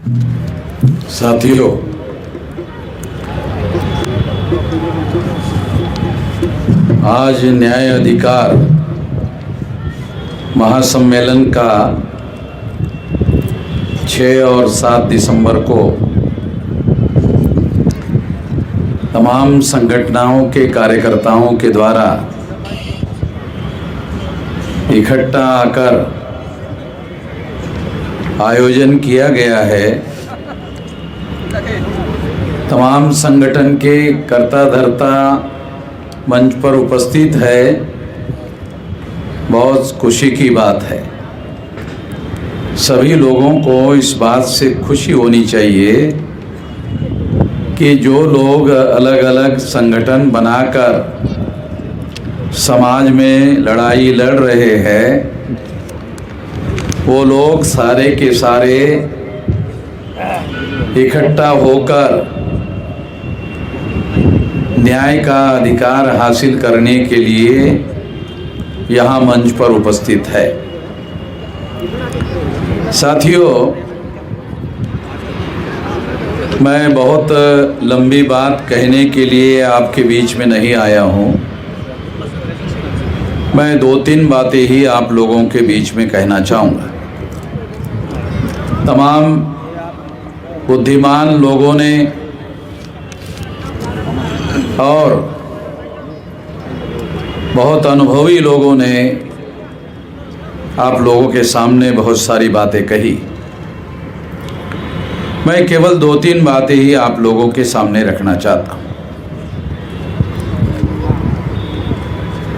साथियों, आज न्याय अधिकार महासम्मेलन का 6 और 7 दिसंबर को तमाम संगठनों के कार्यकर्ताओं के द्वारा इकट्ठा आकर आयोजन किया गया है। तमाम संगठन के कर्ता धर्ता मंच पर उपस्थित है। बहुत खुशी की बात है। सभी लोगों को इस बात से खुशी होनी चाहिए कि जो लोग अलग अलग संगठन बनाकर समाज में लड़ाई लड़ रहे हैं, वो लोग सारे के सारे इकट्ठा होकर न्याय का अधिकार हासिल करने के लिए यहाँ मंच पर उपस्थित है। साथियों, मैं बहुत लंबी बात कहने के लिए आपके बीच में नहीं आया हूँ। मैं 2-3 बातें ही आप लोगों के बीच में कहना चाहूँगा। तमाम बुद्धिमान लोगों ने और बहुत अनुभवी लोगों ने आप लोगों के सामने बहुत सारी बातें कही। मैं केवल 2-3 बातें ही आप लोगों के सामने रखना चाहता हूँ।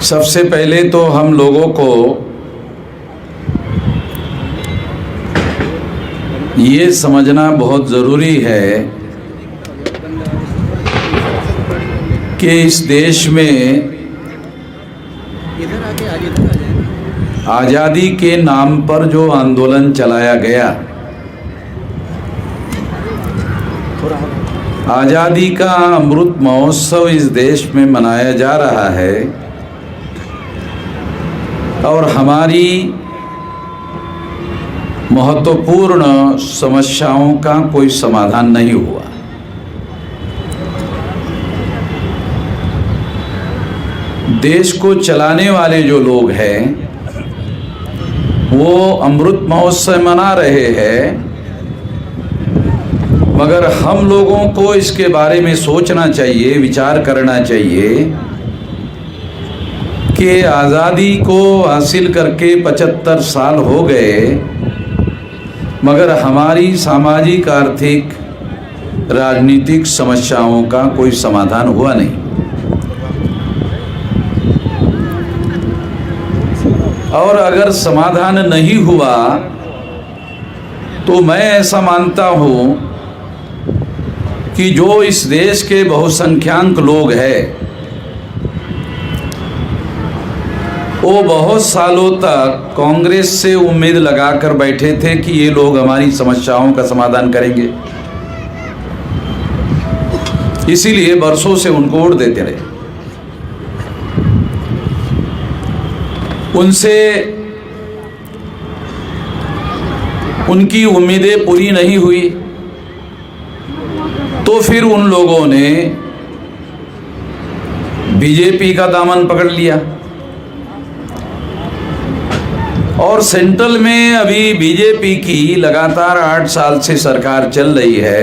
सबसे पहले तो हम लोगों को ये समझना बहुत ज़रूरी है कि इस देश में आज़ादी के नाम पर जो आंदोलन चलाया गया, आज़ादी का अमृत महोत्सव इस देश में मनाया जा रहा है और हमारी महत्वपूर्ण समस्याओं का कोई समाधान नहीं हुआ। देश को चलाने वाले जो लोग हैं वो अमृत महोत्सव मना रहे हैं, मगर हम लोगों को इसके बारे में सोचना चाहिए, विचार करना चाहिए कि आज़ादी को हासिल करके 75 साल हो गए, मगर हमारी सामाजिक, आर्थिक, राजनीतिक समस्याओं का कोई समाधान हुआ नहीं। और अगर समाधान नहीं हुआ तो मैं ऐसा मानता हूँ कि जो इस देश के बहुसंख्यक लोग हैं वो बहुत सालों तक कांग्रेस से उम्मीद लगाकर बैठे थे कि ये लोग हमारी समस्याओं का समाधान करेंगे, इसीलिए बरसों से उनको वोट देते रहे। उनसे उनकी उम्मीदें पूरी नहीं हुई तो फिर उन लोगों ने बीजेपी का दामन पकड़ लिया और सेंट्रल में अभी बीजेपी की लगातार 8 साल से सरकार चल रही है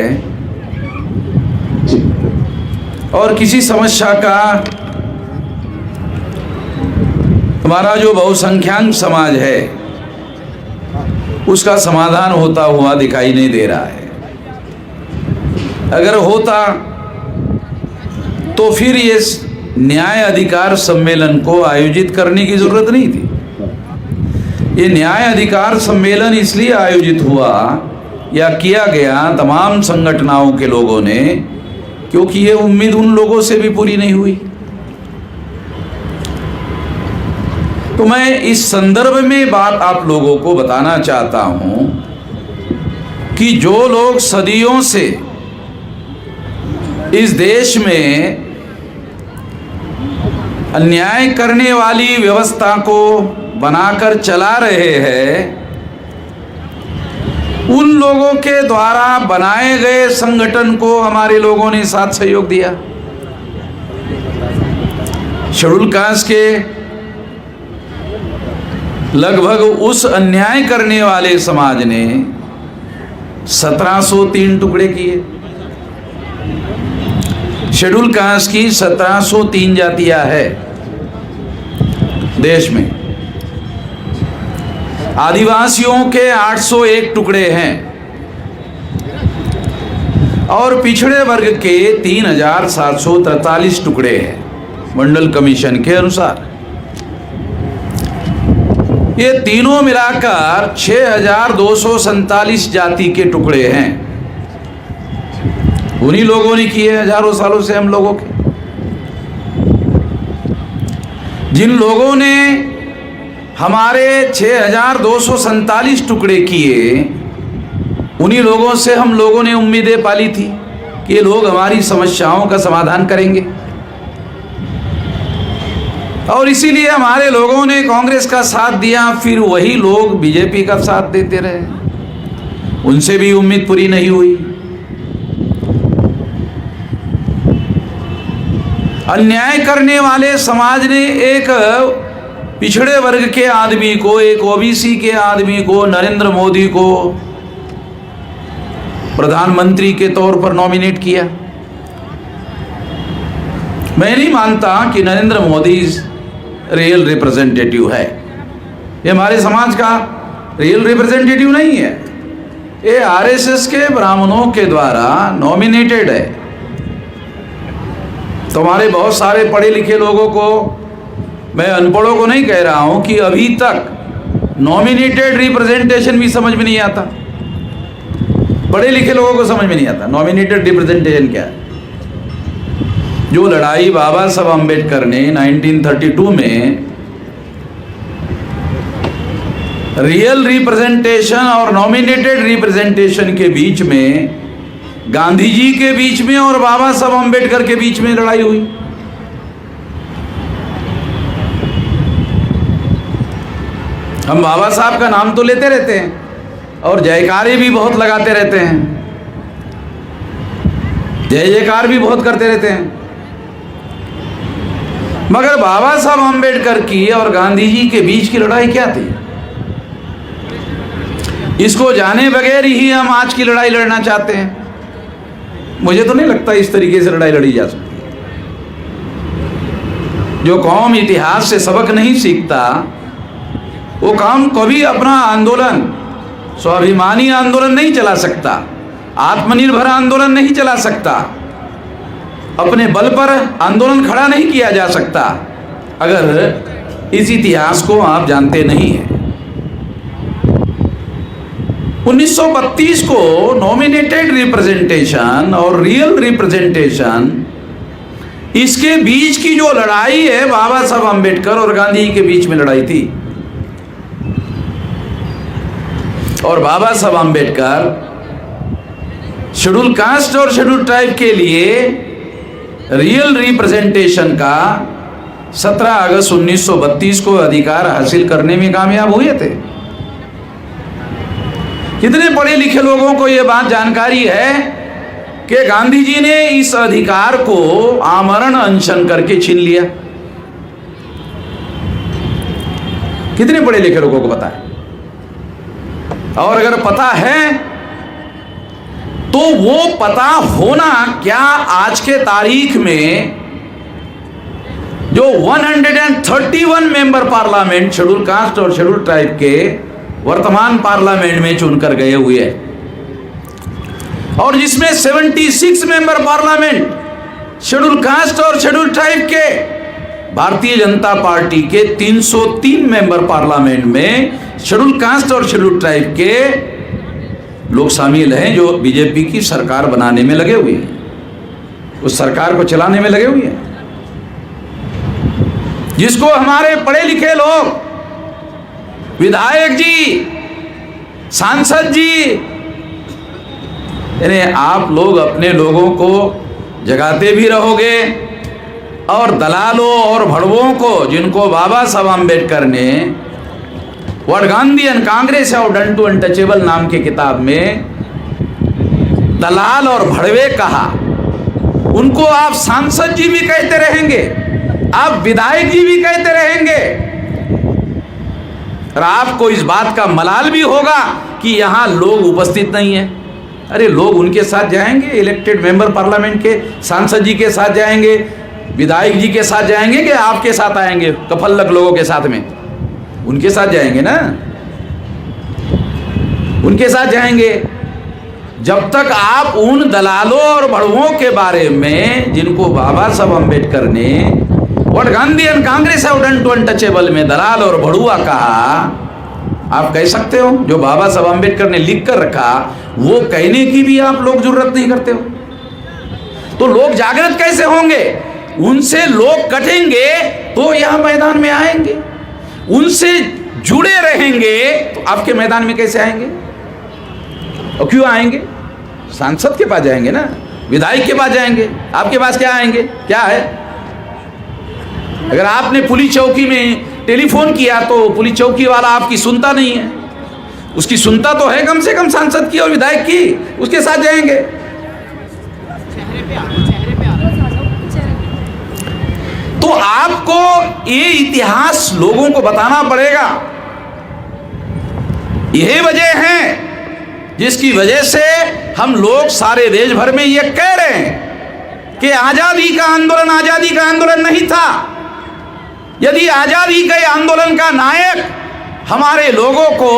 और किसी समस्या का हमारा जो बहुसंख्यक समाज है उसका समाधान होता हुआ दिखाई नहीं दे रहा है। अगर होता तो फिर ये न्याय अधिकार सम्मेलन को आयोजित करने की जरूरत नहीं थी। ये न्याय अधिकार सम्मेलन इसलिए आयोजित हुआ या किया गया तमाम संगठनों के लोगों ने क्योंकि ये उम्मीद उन लोगों से भी पूरी नहीं हुई। तो मैं इस संदर्भ में बात आप लोगों को बताना चाहता हूं कि जो लोग सदियों से इस देश में अन्याय करने वाली व्यवस्था को बनाकर चला रहे हैं, उन लोगों के द्वारा बनाए गए संगठन को हमारे लोगों ने साथ सहयोग दिया। शेड्यूल कास्ट के लगभग उस अन्याय करने वाले समाज ने 1703 टुकड़े किए। शेड्यूल कास्ट की 1703 जातियां है देश में, आदिवासियों के 801 टुकड़े हैं और पिछड़े वर्ग के 3743 टुकड़े हैं मंडल कमीशन के अनुसार। ये तीनों मिलाकर 6247 जाति के टुकड़े हैं। उन्हीं लोगों ने किए हजारों सालों से हम लोगों के। जिन लोगों ने हमारे 6247 टुकड़े किए, उन्हीं लोगों से हम लोगों ने उम्मीदें पाली थी कि ये लोग हमारी समस्याओं का समाधान करेंगे, और इसीलिए हमारे लोगों ने कांग्रेस का साथ दिया। फिर वही लोग बीजेपी का साथ देते रहे, उनसे भी उम्मीद पूरी नहीं हुई। अन्याय करने वाले समाज ने एक पिछड़े वर्ग के आदमी को, एक ओबीसी के आदमी को, नरेंद्र मोदी को प्रधानमंत्री के तौर पर नॉमिनेट किया। मैं नहीं मानता कि नरेंद्र मोदी रियल रिप्रेजेंटेटिव है। ये हमारे समाज का रियल रिप्रेजेंटेटिव नहीं है। ये आरएसएस के ब्राह्मणों के द्वारा नॉमिनेटेड है। तो हमारे बहुत सारे पढ़े लिखे लोगों को, मैं अनपढ़ों को नहीं कह रहा हूं, कि अभी तक नॉमिनेटेड रिप्रेजेंटेशन भी समझ में नहीं आता। पढ़े लिखे लोगों को समझ में नहीं आता नॉमिनेटेड रिप्रेजेंटेशन क्या है। जो लड़ाई बाबा साहब अम्बेडकर ने 1932 में रियल रिप्रेजेंटेशन और नॉमिनेटेड रिप्रेजेंटेशन के बीच में, गांधी जी के बीच में और बाबा साहब अम्बेडकर के बीच में लड़ाई हुई। हम बाबा साहब का नाम तो लेते रहते हैं और जयकारे भी बहुत लगाते रहते हैं, जय जयकार भी बहुत करते रहते हैं, मगर बाबा साहब अम्बेडकर की और गांधी जी के बीच की लड़ाई क्या थी, इसको जाने बगैर ही हम आज की लड़ाई लड़ना चाहते हैं। मुझे तो नहीं लगता इस तरीके से लड़ाई लड़ी जा सकती। जो कौम इतिहास से सबक नहीं सीखता, वो कौम कभी अपना आंदोलन, स्वाभिमानी आंदोलन नहीं चला सकता, आत्मनिर्भर आंदोलन नहीं चला सकता, अपने बल पर आंदोलन खड़ा नहीं किया जा सकता, अगर इस इतिहास को आप जानते नहीं हैं। 1932 को नॉमिनेटेड रिप्रेजेंटेशन और रियल रिप्रेजेंटेशन, इसके बीच की जो लड़ाई है, बाबा साहब अम्बेडकर और गांधी जी के बीच में लड़ाई थी। और बाबा साहब अम्बेडकर शेड्यूल कास्ट और शेड्यूल ट्राइब के लिए रियल रिप्रेजेंटेशन का 17 अगस्त 1932 को अधिकार हासिल करने में कामयाब हुए थे। कितने पढ़े लिखे लोगों को यह बात जानकारी है कि गांधी जी ने इस अधिकार को आमरण अनशन करके छीन लिया? कितने पढ़े लिखे लोगों को पता है? और अगर पता है तो वो पता होना क्या आज के तारीख में जो 131 मेंबर पार्लियामेंट शेड्यूल कास्ट और शेड्यूल ट्राइब के वर्तमान पार्लियामेंट में चुनकर गए हुए हैं, और जिसमें 76 मेंबर पार्लियामेंट शेड्यूल कास्ट और शेड्यूल ट्राइब के, भारतीय जनता पार्टी के 303 मेंबर पार्लियामेंट में शेड्यूल कास्ट और शेड्यूल ट्राइब के लोग शामिल हैं, जो बीजेपी की सरकार बनाने में लगे हुए हैं, उस सरकार को चलाने में लगे हुए हैं, जिसको हमारे पढ़े लिखे लोग, विधायक जी, सांसद जी, यानी आप लोग अपने लोगों को जगाते भी रहोगे, और दलालों और भड़वों को, जिनको बाबा साहब अम्बेडकर ने what Gandhi and Congress have done to untouchable नाम के किताब में दलाल और भड़वे कहा। उनको आप सांसद जी भी कहते रहेंगे, आप विधायक जी भी कहते रहेंगे, और आपको इस बात का मलाल भी होगा कि यहां लोग उपस्थित नहीं है। अरे लोग उनके साथ जाएंगे, इलेक्टेड मेंबर पार्लियामेंट के सांसद जी के साथ जाएंगे, विधायक जी के साथ जाएंगे कि आपके साथ आएंगे, कफल्लक लोगों के साथ में? उनके साथ जाएंगे ना, उनके साथ जाएंगे। जब तक आप उन दलालों और भड़वों के बारे में जिनको बाबा साहब अम्बेडकर ने what Gandhi and Congress have done to untouchable में दलाल और भड़ुआ कहा, आप कह सकते हो? जो बाबा साहब अम्बेडकर ने लिख कर रखा वो कहने की भी आप लोग जरूरत नहीं करते हो, तो लोग जागृत कैसे होंगे? उनसे लोग कटेंगे तो यहां मैदान में आएंगे, उनसे जुड़े रहेंगे तो आपके मैदान में कैसे आएंगे? और क्यों आएंगे? सांसद के पास जाएंगे ना, विधायक के पास जाएंगे, आपके पास क्या आएंगे? क्या है? अगर आपने पुलिस चौकी में टेलीफोन किया तो पुलिस चौकी वाला आपकी सुनता नहीं है, उसकी सुनता तो है कम से कम सांसद की और विधायक की, उसके साथ जाएंगे। तो आपको ये इतिहास लोगों को बताना पड़ेगा। यही वजह है जिसकी वजह से हम लोग सारे देश भर में ये कह रहे हैं कि आजादी का आंदोलन नहीं था। यदि आजादी के आंदोलन का नायक हमारे लोगों को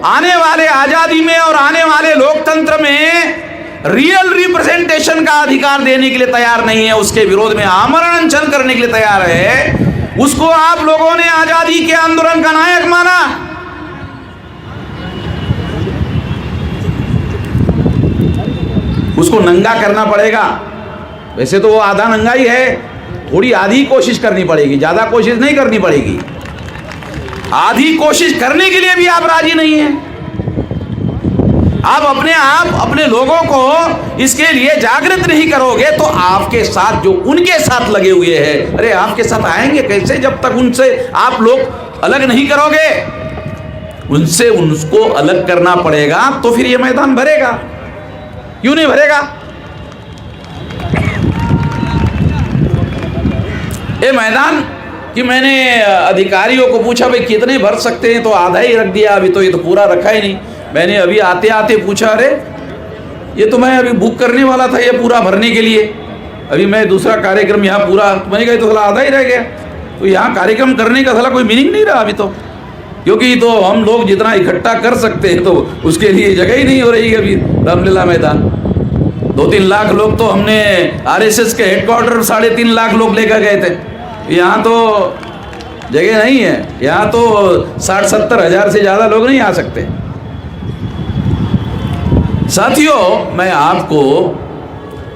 आने वाले आजादी में और आने वाले लोकतंत्र में रियल रिप्रेजेंटेशन का अधिकार देने के लिए तैयार नहीं है, उसके विरोध में आमरण अनशन करने के लिए तैयार है, उसको आप लोगों ने आजादी के आंदोलन का नायक माना। उसको नंगा करना पड़ेगा। वैसे तो वो आधा नंगा ही है, थोड़ी आधी कोशिश करनी पड़ेगी, ज्यादा कोशिश नहीं करनी पड़ेगी। आधी कोशिश करने के लिए भी आप राजी नहीं हैं। आप अपने लोगों को इसके लिए जागृत नहीं करोगे तो आपके साथ जो उनके साथ लगे हुए हैं, अरे आपके साथ आएंगे कैसे जब तक उनसे आप लोग अलग नहीं करोगे? उनसे उनको अलग करना पड़ेगा तो फिर ये मैदान भरेगा। क्यों नहीं भरेगा? ये मैदान कि मैंने अधिकारियों को पूछा भाई कितने भर सकते हैं, तो आधा ही रख दिया, अभी तो ये तो पूरा रखा ही नहीं। मैंने अभी आते आते पूछा, अरे ये तो मैं अभी बुक करने वाला था ये पूरा भरने के लिए, अभी मैं दूसरा कार्यक्रम यहाँ पूरा, मैंने कहा तो साला आधा ही रह गया। तो यहाँ कार्यक्रम करने का साला कोई मीनिंग नहीं रहा अभी तो, क्योंकि तो हम लोग जितना इकट्ठा कर सकते हैं तो उसके लिए जगह ही नहीं हो रही है अभी रामलीला मैदान। 2-3 लाख लोग तो हमने आरएसएस के हेडक्वार्टर 3.5 लाख लोग लेकर गए थे, यहाँ तो जगह नहीं है, यहाँ तो 60-70 हज़ार से ज़्यादा लोग नहीं आ सकते। साथियों, मैं आपको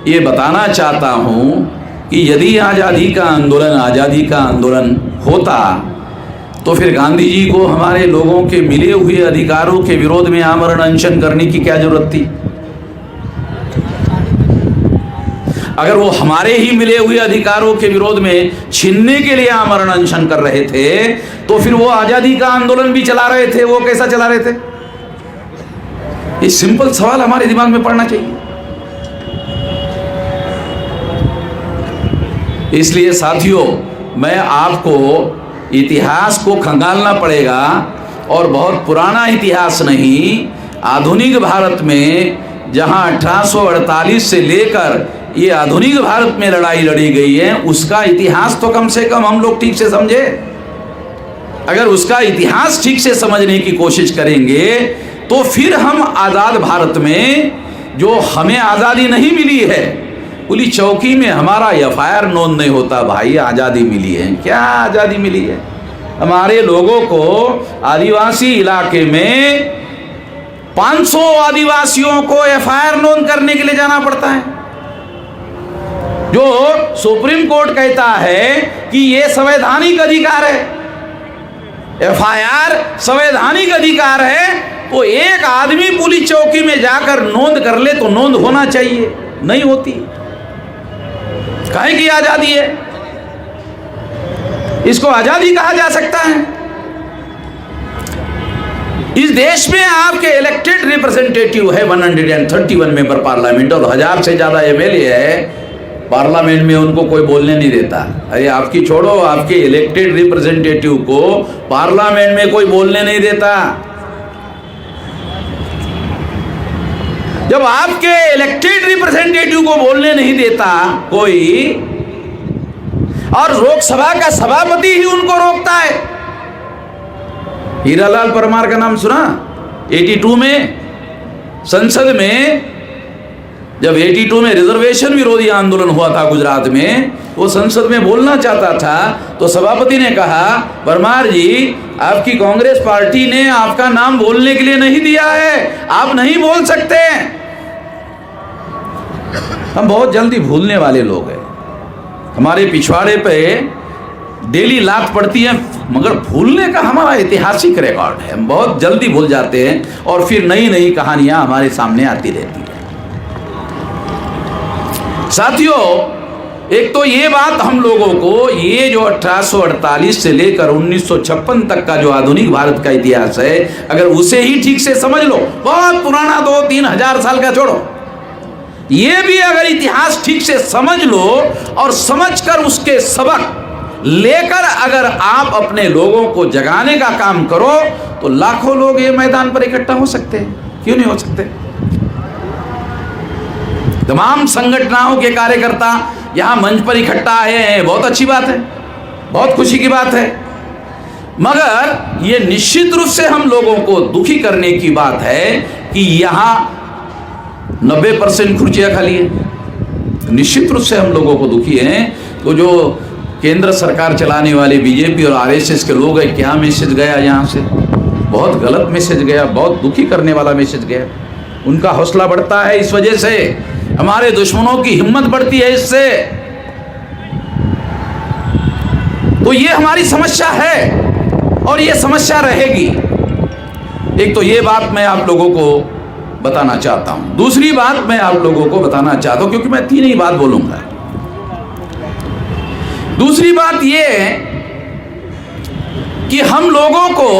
ये बताना चाहता हूँ कि यदि आज़ादी का आंदोलन होता तो फिर गांधी जी को हमारे लोगों के मिले हुए अधिकारों के विरोध में आमरण अनशन करने की क्या जरूरत थी? अगर वो हमारे ही मिले हुए अधिकारों के विरोध में छीनने के लिए आमरण अनशन कर रहे थे तो फिर वो आजादी का आंदोलन भी चला रहे थे, वो कैसा चला रहे थे? ये सिंपल सवाल हमारे दिमाग में पड़ना चाहिए। इसलिए साथियों, मैं आपको इतिहास को खंगालना पड़ेगा, और बहुत पुराना इतिहास नहीं, आधुनिक भारत में जहां 1848 से लेकर ये आधुनिक भारत में लड़ाई लड़ी गई है, उसका इतिहास तो कम से कम हम लोग ठीक से समझे। अगर उसका इतिहास ठीक से समझने की कोशिश करेंगे तो फिर हम आज़ाद भारत में, जो हमें आज़ादी नहीं मिली है, पुलिस चौकी में हमारा एफआईआर नोंद नहीं होता, भाई आज़ादी मिली है, क्या आज़ादी मिली है? हमारे लोगों को आदिवासी इलाके में 500 आदिवासियों को एफआईआर नोंद करने के लिए जाना पड़ता है, जो सुप्रीम कोर्ट कहता है कि ये संवैधानिक अधिकार है। एफआईआर संवैधानिक अधिकार है, तो एक आदमी पुलिस चौकी में जाकर नोंद कर ले तो नोंद होना चाहिए, नहीं होती। काहे की आजादी है? इसको आजादी कहा जा सकता है? इस देश में आपके इलेक्टेड रिप्रेजेंटेटिव है 131 मेंबर पार्लियामेंट और 1000 से ज्यादा एमएलए है पार्लियामेंट में, उनको कोई बोलने नहीं देता। अरे आपकी छोड़ो, आपके इलेक्टेड रिप्रेजेंटेटिव को पार्लियामेंट में कोई बोलने नहीं देता। जब आपके इलेक्टेड रिप्रेजेंटेटिव को बोलने नहीं देता कोई, और लोकसभा का सभापति ही उनको रोकता है। हीरालाल परमार का नाम सुना? 82 में संसद में जब 82 में रिजर्वेशन विरोधी आंदोलन हुआ था गुजरात में, वो संसद में बोलना चाहता था तो सभापति ने कहा, परमार जी आपकी कांग्रेस पार्टी ने आपका नाम बोलने के लिए नहीं दिया है, आप नहीं बोल सकते। हम बहुत जल्दी भूलने वाले लोग हैं, हमारे पिछवाड़े पे डेली लात पड़ती है, मगर भूलने का हमारा ऐतिहासिक रिकॉर्ड है। हम बहुत जल्दी भूल जाते हैं और फिर नई नई कहानियां हमारे सामने आती रहती है। साथियों, एक तो ये बात हम लोगों को, ये जो 1848 से लेकर 1956 तक का जो आधुनिक भारत का इतिहास है, अगर उसे ही ठीक से समझ लो, बहुत पुराना 2-3 हजार साल का छोड़ो, ये भी अगर इतिहास ठीक से समझ लो और समझकर उसके सबक लेकर अगर आप अपने लोगों को जगाने का काम करो तो लाखों लोग ये मैदान पर इकट्ठा हो सकते हैं। क्यों नहीं हो सकते? तमाम संगठनों के कार्यकर्ता यहां मंच पर इकट्ठा आए हैं, बहुत अच्छी बात है, बहुत खुशी की बात है, मगर ये निश्चित रूप से हम लोगों को दुखी करने की बात है कि यहां 90% कुर्सियां खाली है। निश्चित रूप से हम लोगों को दुखी हैं। तो जो केंद्र सरकार चलाने वाले बीजेपी और आरएसएस के लोग हैं, क्या मैसेज गया यहाँ से? बहुत गलत मैसेज गया, बहुत दुखी करने वाला मैसेज गया। उनका हौसला बढ़ता है इस वजह से, हमारे दुश्मनों की हिम्मत बढ़ती है इससे। तो ये हमारी समस्या है और ये समस्या रहेगी। एक तो ये बात मैं आप लोगों को बताना चाहता हूं। दूसरी बात मैं आप लोगों को बताना चाहता हूं, क्योंकि मैं तीन ही बात बोलूंगा। दूसरी बात यह है कि हम लोगों को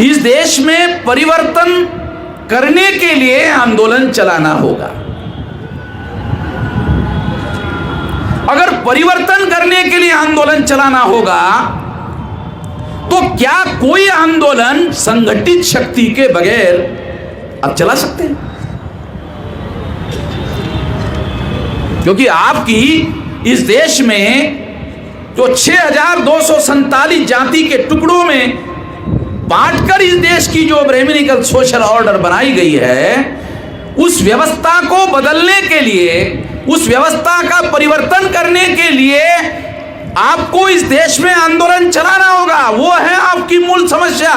इस देश में परिवर्तन करने के लिए आंदोलन चलाना होगा। अगर परिवर्तन करने के लिए आंदोलन चलाना होगा तो क्या कोई आंदोलन संगठित शक्ति के बगैर आप चला सकते हैं? क्योंकि आपकी इस देश में जो 6247 जाति के टुकड़ों में बांटकर इस देश की जो ब्राह्मणिकल सोशल ऑर्डर बनाई गई है, उस व्यवस्था को बदलने के लिए, उस व्यवस्था का परिवर्तन करने के लिए आपको इस देश में आंदोलन चलाना होगा। वो है आपकी मूल समस्या।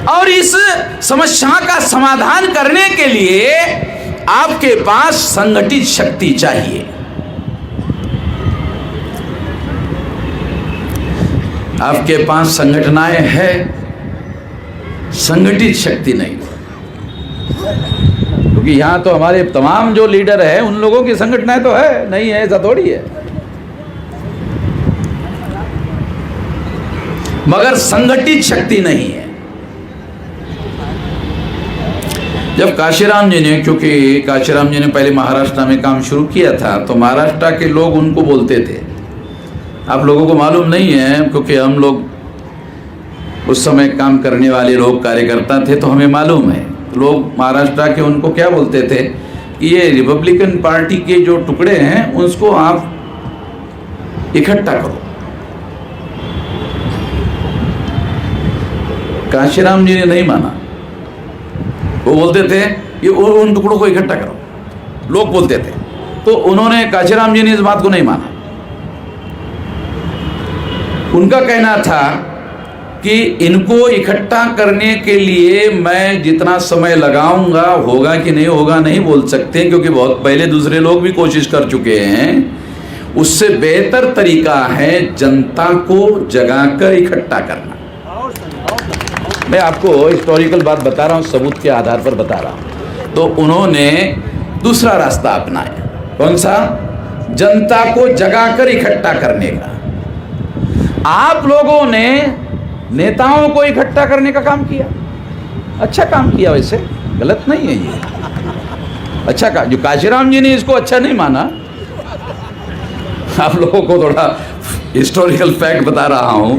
और इस समस्या का समाधान करने के लिए आपके पास संगठित शक्ति चाहिए। आपके पास संगठनाएं हैं, संगठित शक्ति नहीं। क्योंकि यहां तो हमारे तमाम जो लीडर हैं उन लोगों की संगठनाएं तो है, नहीं है ऐसा थोड़ी है, मगर संगठित शक्ति नहीं है। जब काशीराम जी ने, क्योंकि काशीराम जी ने पहले महाराष्ट्र में काम शुरू किया था, तो महाराष्ट्र के लोग उनको बोलते थे, आप लोगों को मालूम नहीं है क्योंकि हम लोग उस समय काम करने वाले लोग कार्यकर्ता थे तो हमें मालूम है। लोग महाराष्ट्र के उनको क्या बोलते थे कि ये रिपब्लिकन पार्टी के जो टुकड़े हैं उसको आप इकट्ठा करो। काशीराम जी ने नहीं माना, वो बोलते थे कि उन टुकड़ों को इकट्ठा करो, लोग बोलते थे। तो उन्होंने, काशीराम जी ने इस बात को नहीं माना। उनका कहना था कि इनको इकट्ठा करने के लिए मैं जितना समय लगाऊंगा, होगा कि नहीं होगा नहीं बोल सकते, क्योंकि बहुत पहले दूसरे लोग भी कोशिश कर चुके हैं। उससे बेहतर तरीका है जनता को जगाकर इकट्ठा करना। मैं आपको हिस्टोरिकल बात बता रहा हूँ, सबूत के आधार पर बता रहा हूँ। तो उन्होंने दूसरा रास्ता अपनाया। कौन सा? जनता को जगाकर इकट्ठा करने का। आप लोगों ने नेताओं को इकट्ठा करने का काम किया, अच्छा काम किया, वैसे गलत नहीं है ये, अच्छा का। जो काशीराम जी ने इसको अच्छा नहीं माना, आप लोगों को थोड़ा हिस्टोरिकल फैक्ट बता रहा हूं,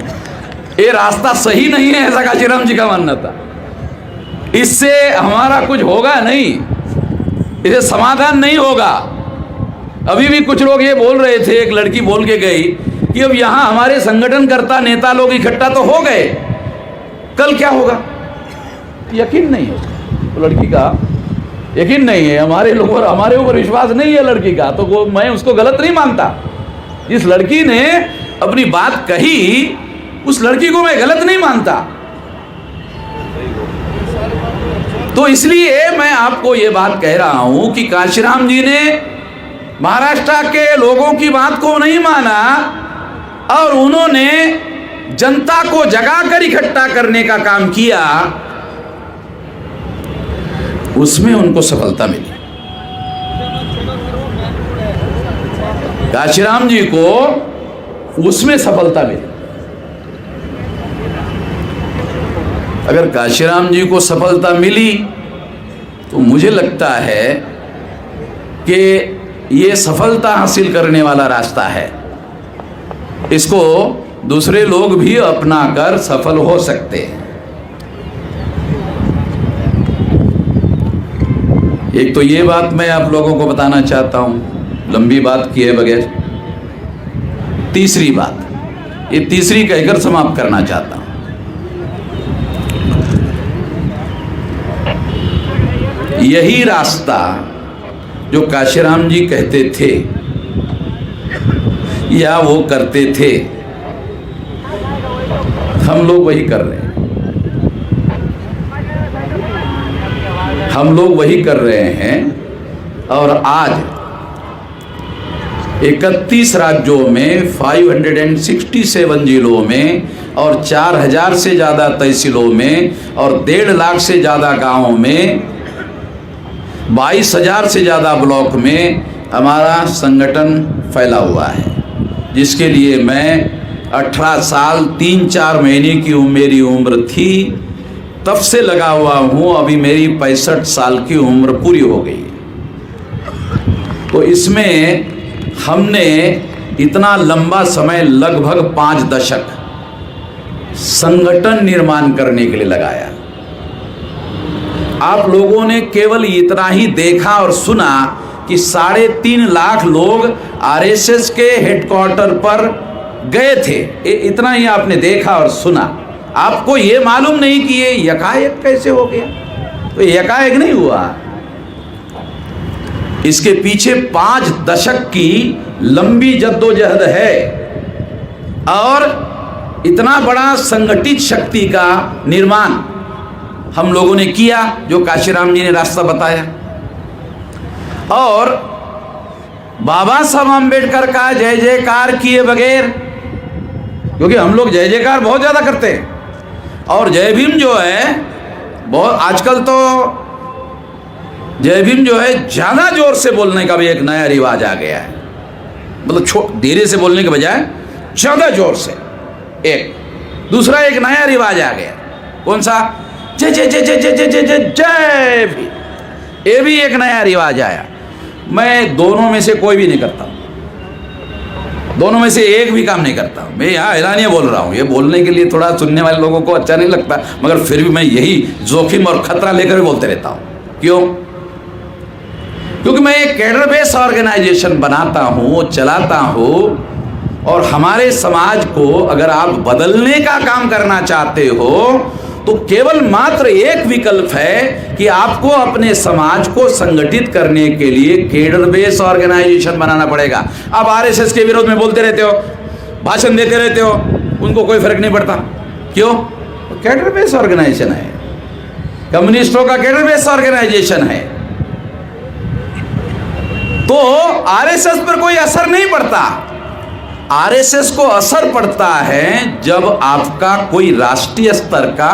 ये रास्ता सही नहीं है, ऐसा काशीराम जी का मानना था। इससे हमारा कुछ होगा नहीं, इसे समाधान नहीं होगा। अभी भी कुछ लोग ये बोल रहे थे, एक लड़की बोल के गई कि अब यहां हमारे संगठनकर्ता नेता लोग इकट्ठा तो हो गए, कल क्या होगा यकीन नहीं है। तो लड़की का यकीन नहीं है, हमारे लोगों हमारे ऊपर विश्वास नहीं है लड़की का, तो वो मैं उसको गलत नहीं मानता। जिस लड़की ने अपनी बात कही उस लड़की को मैं गलत नहीं मानता। तो इसलिए मैं आपको ये बात कह रहा हूं कि काशीराम जी ने महाराष्ट्र के लोगों की बात को नहीं माना और उन्होंने जनता को जगाकर इकट्ठा करने का काम किया, उसमें उनको सफलता मिली। काशीराम जी को उसमें सफलता मिली। अगर काशीराम जी को सफलता मिली तो मुझे लगता है कि ये सफलता हासिल करने वाला रास्ता है, इसको दूसरे लोग भी अपनाकर सफल हो सकते हैं। एक तो ये बात मैं आप लोगों को बताना चाहता हूं, लंबी बात किए बगैर। तीसरी बात, ये तीसरी कहकर समाप्त करना चाहता हूं। यही रास्ता जो काशीराम जी कहते थे या वो करते थे, हम लोग वही कर रहे हैं। हम लोग वही कर रहे हैं और आज 31 राज्यों में 567 जिलों में और 4000 से ज़्यादा तहसीलों में और 1.5 लाख से ज़्यादा गांवों में 22,000 से ज़्यादा ब्लॉक में हमारा संगठन फैला हुआ है, जिसके लिए मैं 18 साल 3-4 महीने की मेरी उम्र थी तब से लगा हुआ हूँ। अभी मेरी 65 साल की उम्र पूरी हो गई। तो इसमें हमने इतना लंबा समय, लगभग 5 दशक संगठन निर्माण करने के लिए लगाया। आप लोगों ने केवल इतना ही देखा और सुना कि 3.5 लाख लोग आरएसएस के हेडक्वार्टर पर गए थे, इतना ही आपने देखा और सुना। आपको ये मालूम नहीं कि ये यकायक कैसे हो गया। तो यकायक नहीं हुआ, इसके पीछे 5 दशक की लंबी जद्दोजहद है और इतना बड़ा संगठित शक्ति का निर्माण हम लोगों ने किया, जो काशीराम जी ने रास्ता बताया। और बाबा साहब आम्बेडकर का जय जयकार किए बगैर, क्योंकि हम लोग जय जयकार बहुत ज्यादा करते हैं और जय भीम जो है बहुत, आजकल तो जय भीम जो है ज्यादा जोर से बोलने का भी एक नया रिवाज आ गया है। मतलब धीरे से बोलने के बजाय ज्यादा जोर से। एक दूसरा एक नया रिवाज आ गया, कौन सा? जय जय जय जय जय जय जय जय जय भीम। ये भी एक नया रिवाज आया। मैं दोनों में से कोई भी नहीं करता, दोनों में से एक भी काम नहीं करता। मैं यहाँ ऐलानिया बोल रहा हूँ, ये बोलने के लिए थोड़ा सुनने वाले लोगों को अच्छा नहीं लगता, मगर फिर भी मैं यही जोखिम और खतरा लेकर बोलते रहता हूँ। क्यों? क्योंकि मैं एक कैडर बेस ऑर्गेनाइजेशन बनाता हूँ, चलाता हूँ, और हमारे समाज को अगर आप बदलने का काम करना चाहते हो तो केवल मात्र एक विकल्प है कि आपको अपने समाज को संगठित करने के लिए कैडर बेस ऑर्गेनाइजेशन बनाना पड़ेगा। आप आरएसएस के विरोध में बोलते रहते हो, भाषण देते रहते हो, उनको कोई फर्क नहीं पड़ता। क्यों? कैडर बेस ऑर्गेनाइजेशन है, कम्युनिस्टों का कैडर बेस ऑर्गेनाइजेशन है, तो आरएसएस पर कोई असर नहीं पड़ता। आरएसएस को असर पड़ता है जब आपका कोई राष्ट्रीय स्तर का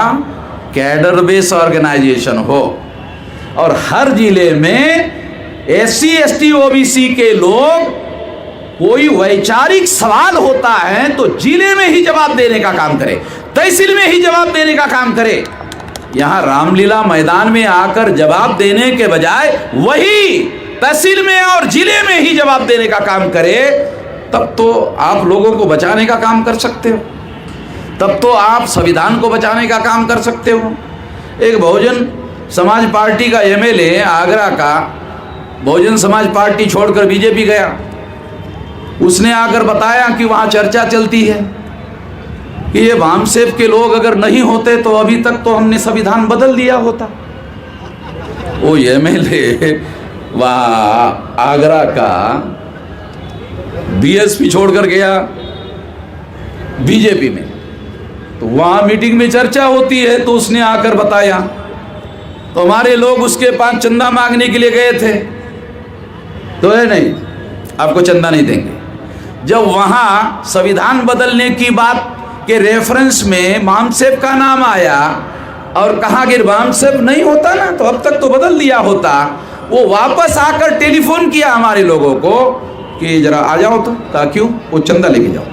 कैडर बेस ऑर्गेनाइजेशन हो और हर जिले में एससी एसटी ओबीसी के लोग कोई वैचारिक सवाल होता है तो जिले में ही जवाब देने का काम करे, तहसील में ही जवाब देने का काम करे। यहां रामलीला मैदान में आकर जवाब देने के बजाय वही तहसील में और जिले में ही जवाब देने का काम करे, तब तो आप लोगों को बचाने का काम कर सकते हो, तब तो आप संविधान को बचाने का काम कर सकते हो। एक बहुजन समाज पार्टी का एमएलए आगरा का बहुजन समाज पार्टी छोड़कर बीजेपी गया, उसने आकर बताया कि वहाँ चर्चा चलती है कि ये वामसेव के लोग अगर नहीं होते तो अभी तक तो हमने संविधान बदल दिया होता। वो एमएलए वहाँ आगरा का बीएसपी छोड़कर गया बीजेपी में, तो वहाँ मीटिंग में चर्चा होती है तो उसने आकर बताया, तो हमारे लोग उसके पास चंदा मांगने के लिए गए थे, तो है नहीं आपको चंदा नहीं देंगे। जब वहाँ संविधान बदलने की बात के रेफरेंस में वामसेव का नाम आया और कहा कि वामसेव नहीं होता ना तो अब तक तो बदल दिया होता, वो वापस आकर टेलीफोन किया हमारे लोगों को कि जरा आ जाओ, तो कहा क्यों, वो चंदा लेके जाओ।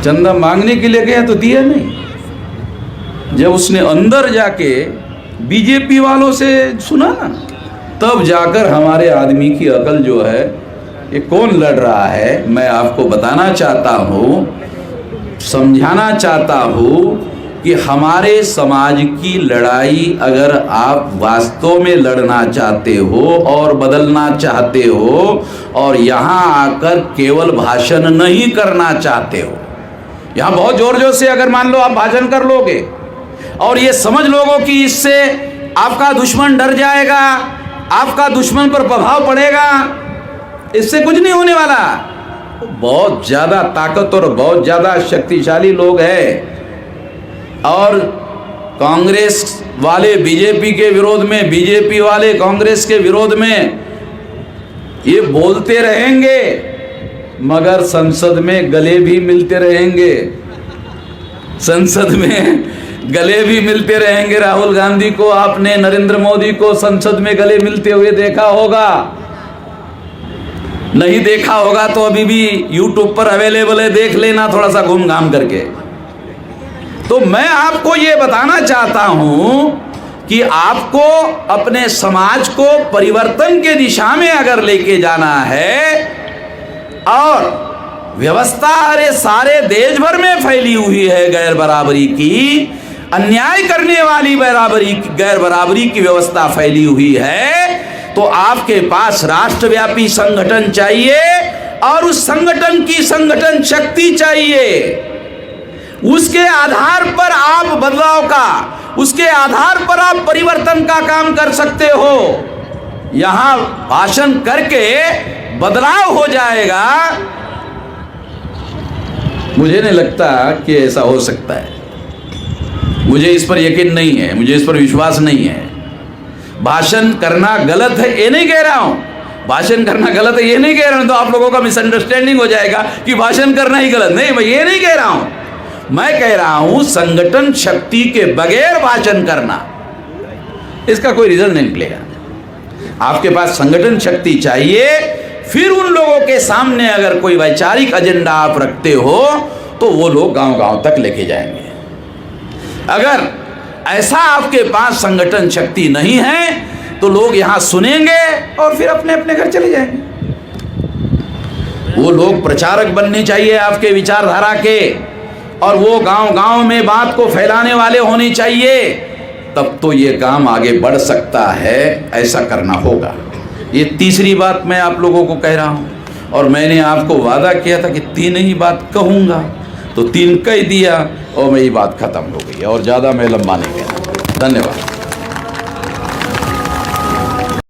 चंदा मांगने के लिए गया तो दिया नहीं। जब उसने अंदर जाके बीजेपी वालों से सुना ना, तब जाकर हमारे आदमी की अकल जो है, ये कौन लड़ रहा है, मैं आपको बताना चाहता हूँ, समझाना चाहता हूँ कि हमारे समाज की लड़ाई अगर आप वास्तव में लड़ना चाहते हो और बदलना चाहते हो और यहाँ आकर केवल भाषण नहीं करना चाहते हो, यहाँ बहुत जोर जोर से अगर मान लो आप भाषण कर लोगे और ये समझ लोगे कि इससे आपका दुश्मन डर जाएगा, आपका दुश्मन पर प्रभाव पड़ेगा, इससे कुछ नहीं होने वाला। बहुत ज़्यादा ताकत और बहुत ज़्यादा शक्तिशाली लोग हैं और कांग्रेस वाले बीजेपी के विरोध में, बीजेपी वाले कांग्रेस के विरोध में ये बोलते रहेंगे, मगर संसद में गले भी मिलते रहेंगे, संसद में गले भी मिलते रहेंगे। राहुल गांधी को आपने, नरेंद्र मोदी को संसद में गले मिलते हुए देखा होगा, नहीं देखा होगा तो अभी भी यूट्यूब पर अवेलेबल है, देख लेना थोड़ा सा घूम घाम करके। तो मैं आपको ये बताना चाहता हूं कि आपको अपने समाज को परिवर्तन के दिशा में अगर लेके जाना है और व्यवस्था अरे सारे देश भर में फैली हुई है गैर बराबरी की, अन्याय करने वाली गैर बराबरी की व्यवस्था फैली हुई है, तो आपके पास राष्ट्रव्यापी संगठन चाहिए और उस संगठन की संगठन शक्ति चाहिए। उसके आधार पर आप बदलाव का, उसके आधार पर आप परिवर्तन का काम कर सकते हो। यहां भाषण करके बदलाव हो जाएगा, मुझे नहीं लगता कि ऐसा हो सकता है। मुझे इस पर यकीन नहीं है, मुझे इस पर विश्वास नहीं है। भाषण करना गलत है ये नहीं कह रहा हूं, भाषण करना गलत है ये नहीं कह रहा हूं, तो आप लोगों का मिसअंडरस्टैंडिंग हो जाएगा कि भाषण करना ही गलत। नहीं, मैं ये नहीं कह रहा हूं, मैं कह रहा हूं संगठन शक्ति के बगैर भाषण करना, इसका कोई रिजल्ट नहीं निकलेगा। आपके पास संगठन शक्ति चाहिए, फिर उन लोगों के सामने अगर कोई वैचारिक एजेंडा आप रखते हो तो वो लोग गांव-गांव तक लेके जाएंगे। अगर ऐसा आपके पास संगठन शक्ति नहीं है तो लोग यहां सुनेंगे और फिर अपने अपने घर चले जाएंगे। वो लोग प्रचारक बनने चाहिए आपके विचारधारा के, और वो गांव-गांव में बात को फैलाने वाले होने चाहिए, तब तो ये काम आगे बढ़ सकता है। ऐसा करना होगा। ये तीसरी बात मैं आप लोगों को कह रहा हूं, और मैंने आपको वादा किया था कि 3 ही बात कहूंगा, तो 3 कह दिया और मेरी बात खत्म हो गई, और ज़्यादा मैं लंबा नहीं कहना। धन्यवाद।